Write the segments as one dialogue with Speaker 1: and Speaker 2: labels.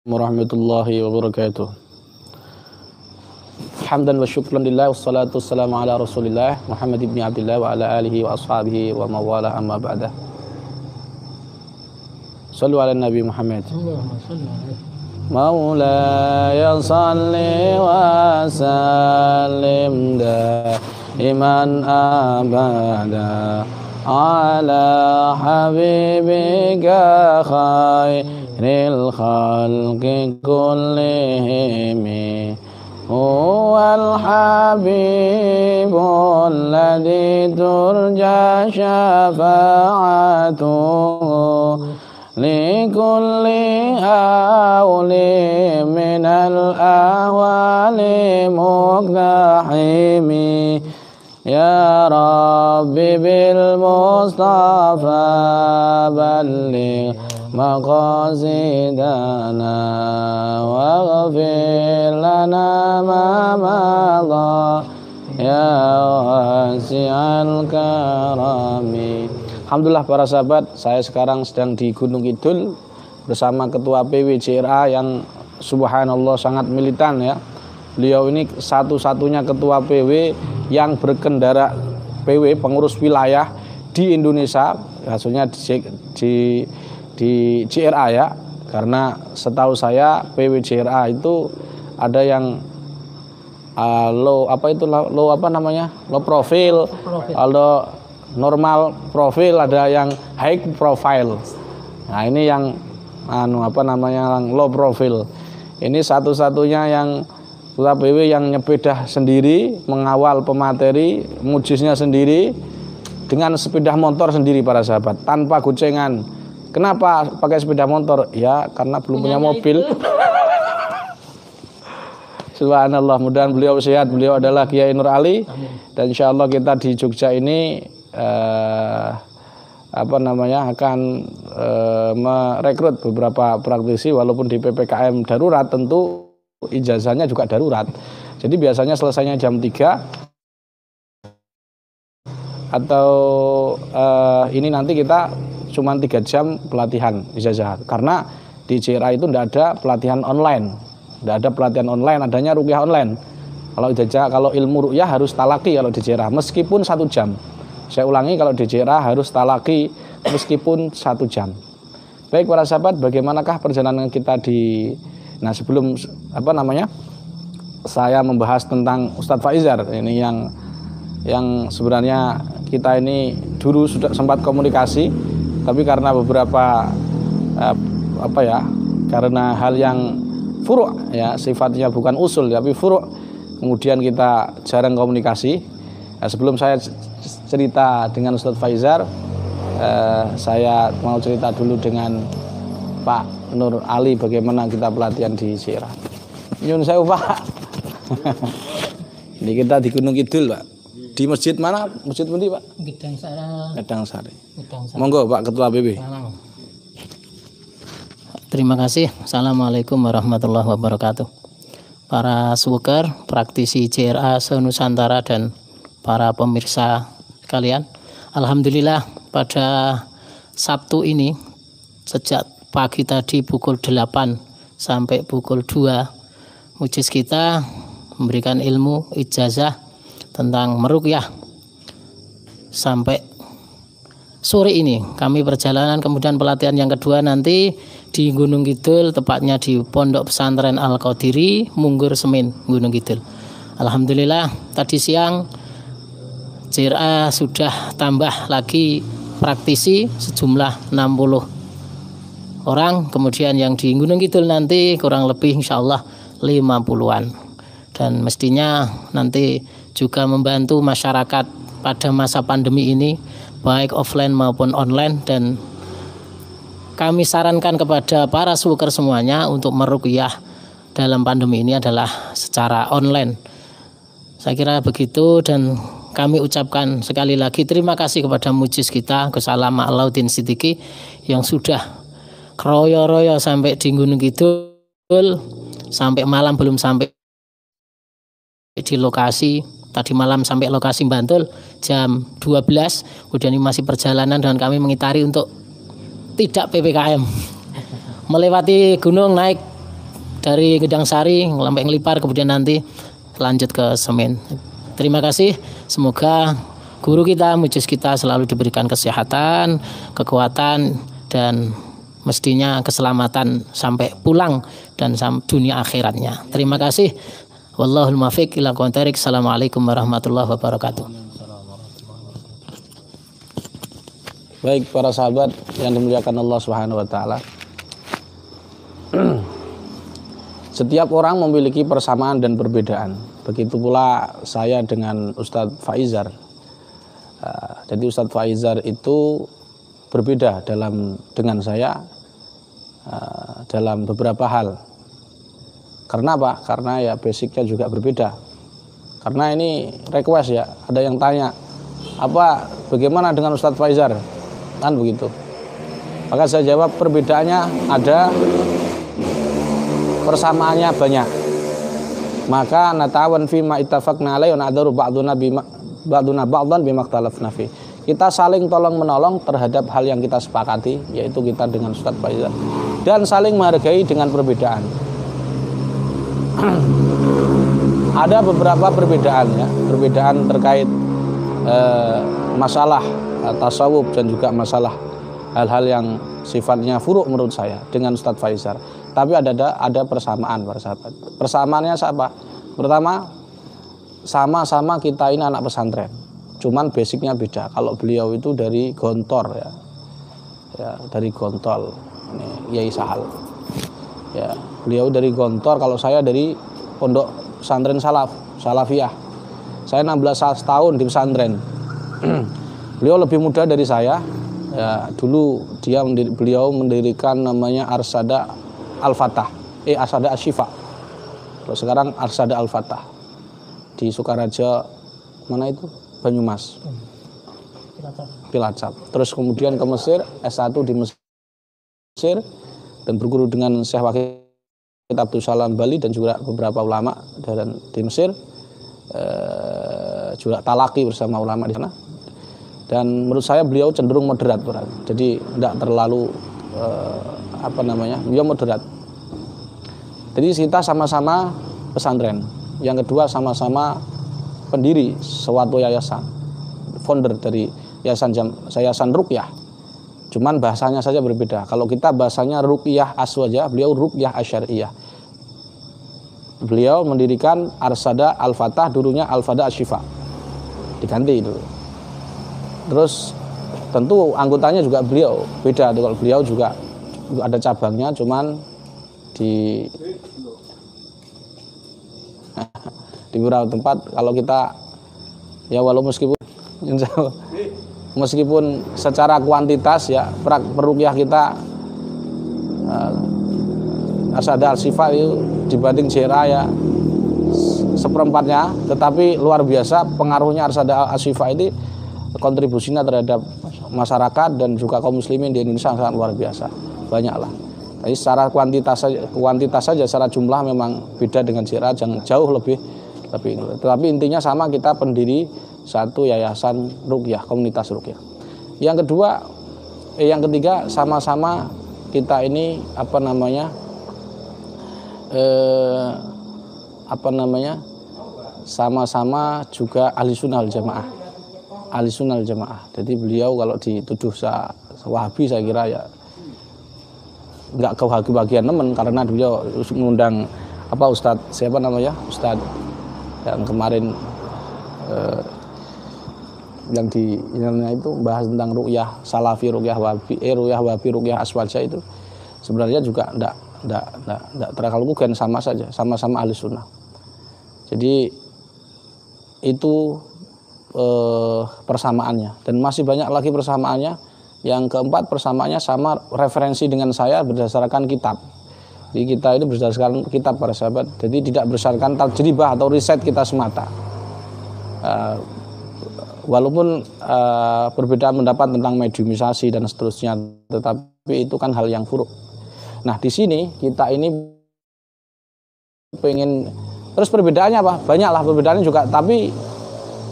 Speaker 1: Warahmatullahi wabarakatuh. Hamdan wa syukran lillah wassalatu wassalamu ala rasulillah Muhammad ibn Abdillah wa ala alihi wa ashabihi wa mawala amma ba'dah. Sallu ala Nabi Muhammad. Maulaya salli wa sallim daiman abada ala habibika khairil khalqi kullihim huwal habibul ladzi turja syafa'atuhu likulli hawli minal ahwali muqtahimi ya Rabbi bil Mustafa balligh maqasidana waghfir lana ma madha ya wasi'al karami. Alhamdulillah para sahabat, saya sekarang sedang di Gunung Kidul bersama Ketua PW JRA yang subhanallah sangat militan ya. Beliau ini satu-satunya Ketua PW yang berkendara PW pengurus wilayah di Indonesia, maksudnya di JRA ya. Karena setahu saya PW JRA itu ada yang low profil, ada normal profil, ada yang high profile. Nah, ini yang yang low profil. Ini satu-satunya yang Ketua PW yang nyepedah sendiri, mengawal pemateri, mujisnya sendiri, dengan sepeda motor sendiri para sahabat, tanpa gocengan. Kenapa pakai sepeda motor? Ya karena belum punya mobil. Subhanallah, mudah-mudahan beliau sehat. Beliau adalah Kiai Nur Ali. Dan insya Allah kita di Jogja ini akan merekrut beberapa praktisi, walaupun di PPKM darurat tentu ijazahnya juga darurat. Jadi biasanya selesainya jam 3 atau ini nanti kita cuma 3 jam pelatihan ijazah, karena di JRA itu tidak ada pelatihan online, adanya ruqyah online. Kalau ilmu ruqyah harus talaki kalau di JRA meskipun 1 jam. Saya ulangi, kalau di JRA harus talaki meskipun 1 jam. Baik para sahabat, bagaimanakah perjalanan kita sebelum saya membahas tentang Ustadz Faizar ini yang sebenarnya kita ini dulu sudah sempat komunikasi, tapi karena beberapa karena hal yang furu' ya, sifatnya bukan usul tapi furu', kemudian kita jarang komunikasi. Nah, sebelum saya cerita dengan Ustadz Faizar, saya mau cerita dulu dengan Pak Nur Ali bagaimana kita pelatihan di JRA. Nyun sewu Pak. Ini kita di Gunung Kidul Pak. Di masjid mana? Masjid pundi Pak? Gedang Sari. Monggo Pak Ketua PB.
Speaker 2: Terima kasih. Assalamualaikum warahmatullahi wabarakatuh. Para sweker, praktisi JRA se-Nusantara dan para pemirsa sekalian, alhamdulillah pada Sabtu ini sejak pagi tadi pukul 8 sampai pukul 2 mujis kita memberikan ilmu ijazah tentang meruqyah. Sampai sore ini kami perjalanan, kemudian pelatihan yang kedua nanti di Gunung Kidul, tepatnya di Pondok Pesantren Al-Qadiri, Munggur Semin, Gunung Kidul. Alhamdulillah tadi siang JRA sudah tambah lagi praktisi sejumlah 60 orang, kemudian yang di Gunung Kidul nanti kurang lebih insyaallah 50-an. Dan mestinya nanti juga membantu masyarakat pada masa pandemi ini, baik offline maupun online. Dan kami sarankan kepada para sweker semuanya untuk meruqyah dalam pandemi ini adalah secara online. Saya kira begitu, dan kami ucapkan sekali lagi terima kasih kepada mujis kita Gus Alam Alauddin Siddiqi yang sudah keroyo-royo sampai di Gunung Kidul, sampai malam belum sampai di lokasi. Tadi malam sampai lokasi Bantul jam 12. Kemudian ini masih perjalanan dan kami mengitari untuk tidak PPKM. Melewati gunung naik dari Gedang Sari sampai Ngelipar, kemudian nanti lanjut ke Semen. Terima kasih. Semoga guru kita, mujis kita selalu diberikan kesehatan, kekuatan, dan mestinya keselamatan sampai pulang dan dunia akhiratnya. Terima kasih. Wallahul muwaffiq ila aqwamit thoriq. Assalamualaikum warahmatullahi wabarakatuh.
Speaker 1: Baik para sahabat yang dimuliakan Allah Subhanahu wa taala. Setiap orang memiliki persamaan dan perbedaan. Begitu pula saya dengan Ustadz Faizar. Jadi Ustadz Faizar itu berbeda dengan saya dalam beberapa hal. Karena apa? Karena ya basicnya juga berbeda. Karena ini request ya, ada yang tanya, bagaimana dengan Ustadz Faizar? Kan begitu. Maka saya jawab, perbedaannya ada, persamaannya banyak. Maka natawan fi ma ittafaqna alaihi wa na'dharu ba'duna ba'dan bima ikhtalafna fi. Kita saling tolong menolong terhadap hal yang kita sepakati, yaitu kita dengan Ustadz Faizar, dan saling menghargai dengan perbedaan. Ada beberapa perbedaan ya, perbedaan terkait masalah tasawuf dan juga masalah hal-hal yang sifatnya furuk menurut saya dengan Ustadz Faizar. Tapi ada persamaan para sahabat. Persamaannya apa? Pertama, sama-sama kita ini anak pesantren. Cuman basicnya beda. Kalau beliau itu dari Gontor ya, dari Gontol, ini Yai Sahal. Ya, beliau dari Gontor, kalau saya dari Pondok Pesantren Salafiyah. Saya 16 tahun di pesantren. Beliau lebih muda dari saya. Ya, dulu beliau mendirikan namanya Arsada Al-Fatah, Arsada Asyifa. Kalau sekarang Arsada Al-Fatah di Sukaraja, mana itu? Banyumas. Cilacap. Terus kemudian ke Mesir, S1 di Mesir, dan berguru dengan Syekh Wahid Abdul Salam Bali dan juga beberapa ulama di Mesir, juga talaki bersama ulama di sana. Dan menurut saya beliau cenderung moderat, jadi tidak terlalu beliau moderat. Jadi kita sama-sama pesantren. Yang kedua, sama-sama pendiri suatu yayasan, founder dari yayasan Ruqyah. Cuman bahasanya saja berbeda. Kalau kita bahasanya Ruqyah Aswaja, beliau Ruqyah Asyariyah. Beliau mendirikan Arsada Al-Fatah, dulunya Al-Fatah Asyifa. Diganti dulu. Terus tentu anggotanya juga beliau beda. Kalau beliau juga ada cabangnya, cuman di beberapa tempat. Kalau kita ya meskipun secara kuantitas ya peruqyah kita Arsada Al-Syifa itu dibanding JRA ya seperempatnya, tetapi luar biasa pengaruhnya Arsada Al-Syifa ini, kontribusinya terhadap masyarakat dan juga kaum muslimin di Indonesia sangat luar biasa, banyaklah. Jadi secara kuantitas saja, secara jumlah memang beda dengan JRA, jauh lebih. Tetapi intinya sama, kita pendiri satu yayasan Ruqyah, komunitas Ruqyah. Yang ketiga, sama-sama kita ini sama-sama juga ahli sunnah wal jamaah. Ahli sunnah wal jamaah. Jadi beliau kalau dituduh Wahabi, saya kira ya nggak kebagian teman, karena beliau mengundang Ustadz yang kemarin yang itu bahas tentang ruqyah salafi, ruqyah wahabi, ruqyah aswaja, itu sebenarnya juga enggak terlalu bukan, sama saja, sama-sama ahli sunnah. Jadi itu persamaannya, dan masih banyak lagi persamaannya. Yang keempat, persamaannya sama referensi dengan saya berdasarkan kitab. Jadi kita ini berdasarkan kitab para sahabat, jadi tidak berdasarkan tajribah atau riset kita semata. Walaupun perbedaan pendapat tentang mediumisasi dan seterusnya, tetapi itu kan hal yang furuk. Nah, di sini kita ini pengen, terus perbedaannya apa? Banyaklah perbedaannya juga, tapi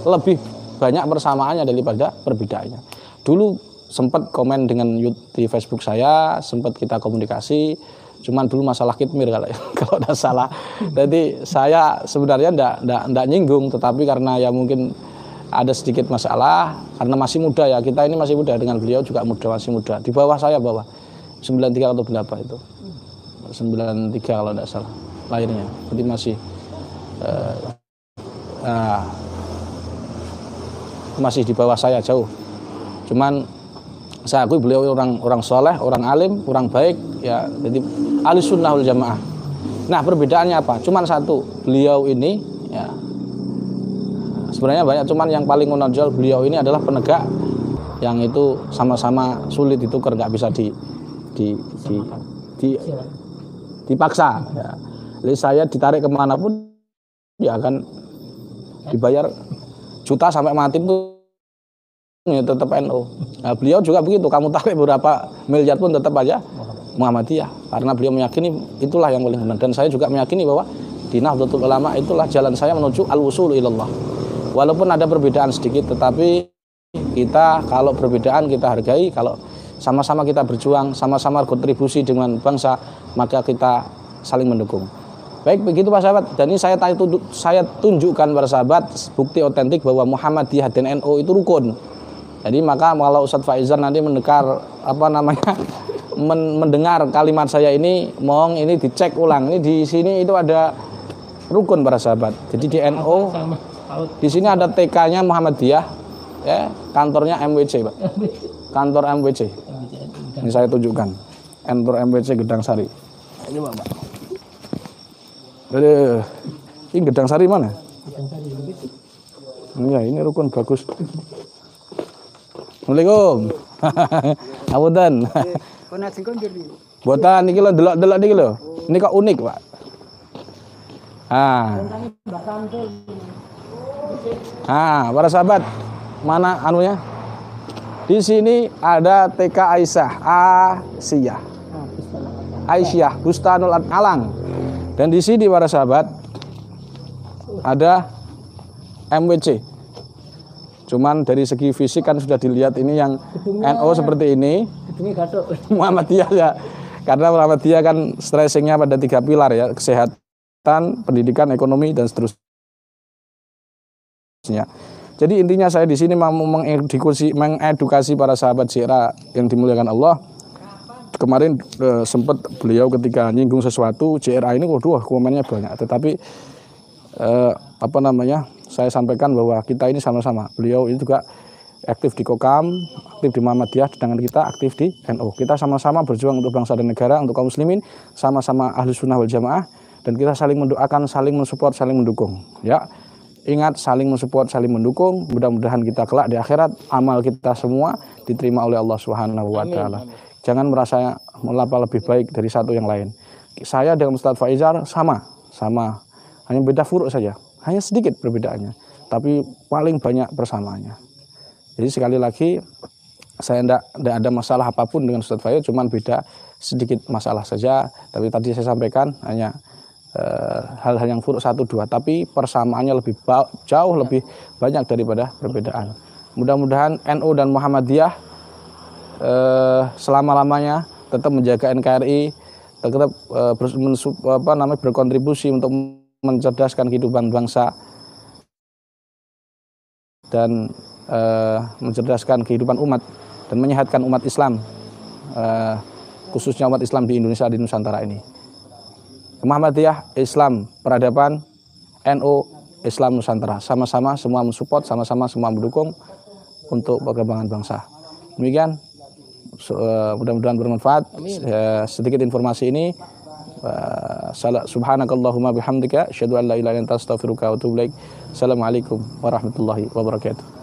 Speaker 1: lebih banyak persamaannya daripada perbedaannya. Dulu sempat komen di Facebook saya, sempat kita komunikasi, Cuman dulu masalah kitmir kalau kalau tidak salah. Jadi saya sebenarnya tidak nyinggung, tetapi karena ya mungkin ada sedikit masalah karena masih muda ya, kita ini masih muda, dengan beliau juga muda, masih muda, di bawah saya, bawah 93 atau berapa itu, 93 kalau tidak salah lahirnya, jadi masih di bawah saya jauh. Cuman saya akui beliau orang soleh, orang alim, orang baik ya, jadi ahli sunnah wal jamaah. Nah perbedaannya apa? Cuman satu, beliau ini ya sebenarnya banyak, cuman yang paling menonjol beliau ini adalah penegak yang itu sama-sama sulit ditukar, nggak bisa dipaksa ya. Jadi saya ditarik kemanapun ya akan dibayar juta sampai mati pun ya tetap NU. Nah, beliau juga begitu, kamu tarik berapa miliar pun tetap aja Muhammadiyah, karena beliau meyakini itulah yang paling benar. Dan saya juga meyakini bahwa di Nahdlatul Ulama itulah jalan saya menuju al-wusul ilallah. Walaupun ada perbedaan sedikit, tetapi kita kalau perbedaan kita hargai, kalau sama-sama kita berjuang, sama-sama kontribusi dengan bangsa, maka kita saling mendukung. Baik begitu Pak sahabat, dan ini saya tunjukkan para sahabat bukti otentik bahwa Muhammadiyah dan NU itu rukun. Jadi maka kalau Ustadz Faizan nanti mendengar mendengar kalimat saya ini, mohon ini dicek ulang. Ini di sini itu ada rukun para sahabat. Jadi di NU di sini ada TK-nya Muhammadiyah, ya, kantornya MWC, Pak. Kantor MWC. Ini saya tunjukkan. Kantor MWC Gedang Sari. Ini Pak. Ini Gedang Sari mana? Gedang Sari begitu. Ya, ini rukun bagus. Assalamualaikum. Apunten. Boten niki lho, delok-delok niki lho. Ini kok unik, Pak. Para sahabat, mana anunya? Di sini ada TK Aisyah Bustanul Alang. Dan di sini para sahabat ada MWC. Cuman dari segi fisik kan sudah dilihat ini yang NU seperti ini. Muhammadiyah ya. Karena Muhammadiyah kan stressingnya pada 3 pilar ya, kesehatan, pendidikan, ekonomi, dan seterusnya. Jadi intinya saya di sini mau mengedukasi para sahabat JRA yang dimuliakan Allah. Kemarin sempat beliau ketika nyinggung sesuatu JRA ini, waduh komennya banyak. Tetapi saya sampaikan bahwa kita ini sama-sama. Beliau ini juga aktif di Kokam, aktif di Muhammadiyah, sedangkan kita aktif di NU. Kita sama-sama berjuang untuk bangsa dan negara, untuk kaum muslimin, sama-sama ahli sunnah wal jamaah, dan kita saling mendoakan, saling mensupport, saling mendukung. Ya, ingat, saling mensupport, saling mendukung. Mudah-mudahan kita kelak di akhirat amal kita semua diterima oleh Allah Subhanahu wa taala. Jangan merasa lebih baik dari satu yang lain. Saya dengan Ustadz Faizal sama, hanya beda furuk saja. Hanya sedikit perbedaannya, tapi paling banyak persamaannya. Jadi sekali lagi, saya tidak ada masalah apapun dengan Ustadz Faizal, cuma beda sedikit masalah saja. Tapi tadi saya sampaikan hanya hal-hal yang furuk 1-2, tapi persamaannya jauh lebih banyak daripada perbedaan. Mudah-mudahan NU dan Muhammadiyah selama-lamanya tetap menjaga NKRI, tetap berkontribusi untuk mencerdaskan kehidupan bangsa dan mencerdaskan kehidupan umat dan menyehatkan umat Islam, khususnya umat Islam di Indonesia, di Nusantara ini. Muhammadiyah Islam peradaban, NU Islam Nusantara, sama-sama semua mensupport, sama-sama semua mendukung untuk perkembangan bangsa. Demikian, mudah-mudahan bermanfaat. Sedikit informasi ini. Subhanakallahumma bihamdika asyhadu an la ilaha illa anta astaghfiruka wa atubu ilaik. Assalamualaikum warahmatullahi wabarakatuh.